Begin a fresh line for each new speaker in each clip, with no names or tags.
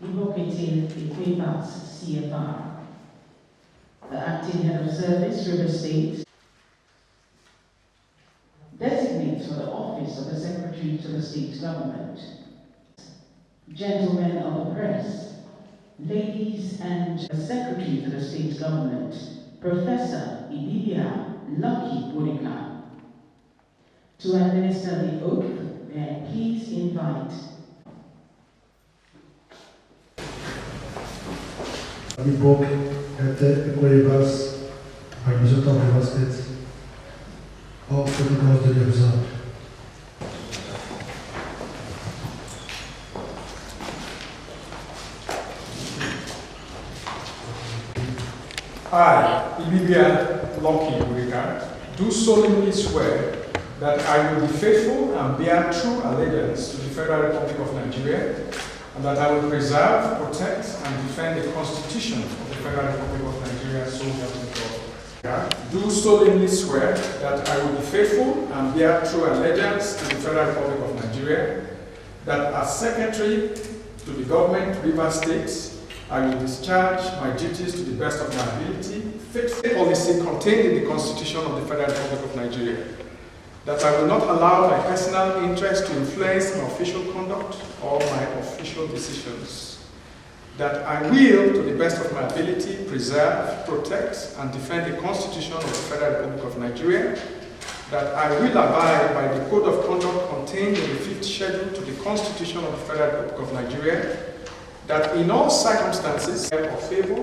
Ibok Ekwe CFR, the acting head of service, River State, designates for the office of the Secretary to the State Government. Gentlemen of the press, ladies and Secretary to the State Government, Professor Ibibia Lucky Worika, to administer the oath, may I please invite
Ibok, Ekwe Ibas, administrateur de River State, hors protocole de l'exemple.
I, Ibibia Lucky Worika, do solemnly swear that I will be faithful and bear true allegiance to the Federal Republic of Nigeria, and that I will preserve, protect, and defend the Constitution of the Federal Republic of Nigeria, so help me God. Do solemnly swear that I will be faithful and bear true allegiance to the Federal Republic of Nigeria, that as Secretary to the Government, River State, I will discharge my duties to the best of my ability, faithful policy contained in the Constitution of the Federal Republic of Nigeria, that I will not allow my personal interest to influence my official conduct or my official decisions, that I will, to the best of my ability, preserve, protect, and defend the Constitution of the Federal Republic of Nigeria, that I will abide by the Code of Conduct contained in the 5th Schedule to the Constitution of the Federal Republic of Nigeria, that in all circumstances of favor,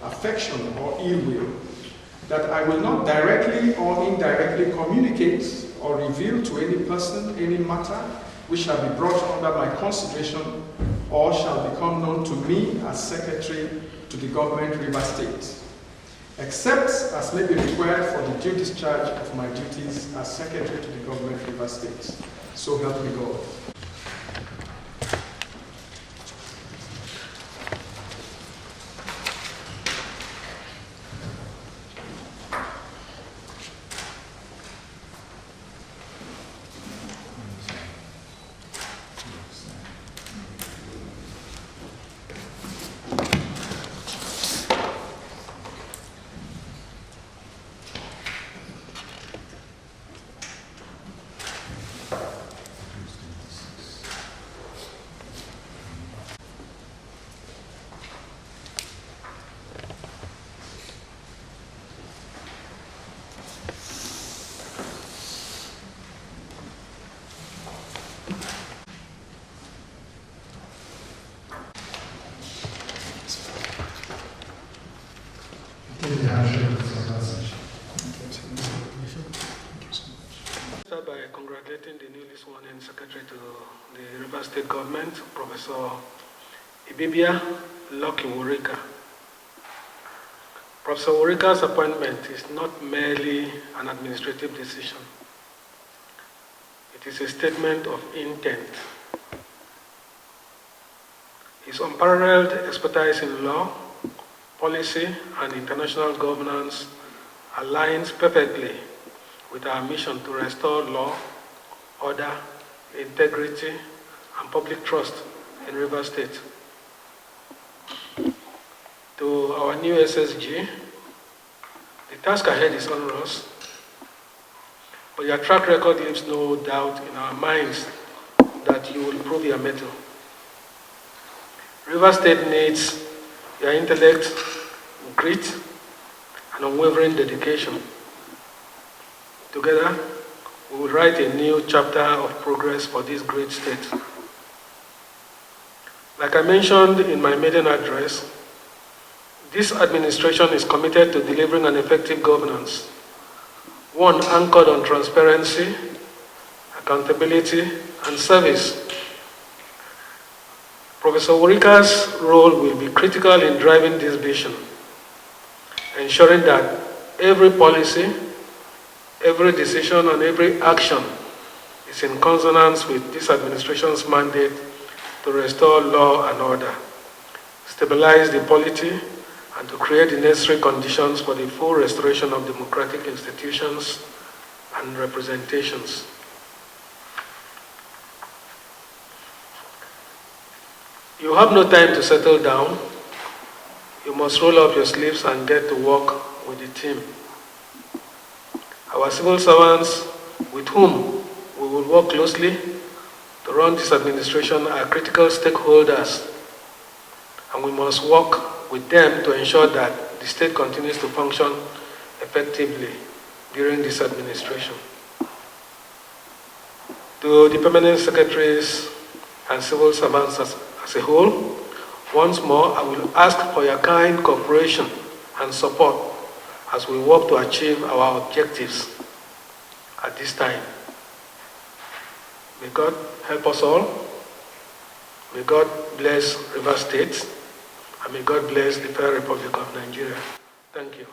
affection, or ill will, that I will not directly or indirectly communicate or reveal to any person any matter which shall be brought under my consideration or shall become known to me as Secretary to the Government, River State, except as may be required for the due discharge of my duties as Secretary to the Government, River State. So help me God.
Start by congratulating the newly sworn in Secretary to the River State Government, Professor Ibibia Lucky Worika. Professor Worika's appointment is not merely an administrative decision. It is a statement of intent. His unparalleled expertise in law, policy, and international governance aligns perfectly with our mission to restore law, order, integrity, and public trust in River State. To our new SSG, the task ahead is onerous, but your track record leaves no doubt in our minds that you will prove your mettle. River State needs your intellect, grit, and unwavering dedication. Together, we will write a new chapter of progress for this great state. Like I mentioned in my maiden address, this administration is committed to delivering an effective governance, one anchored on transparency, accountability, and service. Professor Worika's role will be critical in driving this vision, ensuring that every policy, every decision, and every action is in consonance with this administration's mandate to restore law and order, stabilize the polity, and to create the necessary conditions for the full restoration of democratic institutions and representations. You have no time to settle down. You must roll up your sleeves and get to work with the team. Our civil servants, with whom we will work closely to run this administration, are critical stakeholders, and we must work with them to ensure that the state continues to function effectively during this administration. To the permanent secretaries and civil servants as a whole, once more, I will ask for your kind cooperation and support as we work to achieve our objectives at this time. May God help us all. May God bless Rivers State, and may God bless the Federal Republic of Nigeria. Thank you.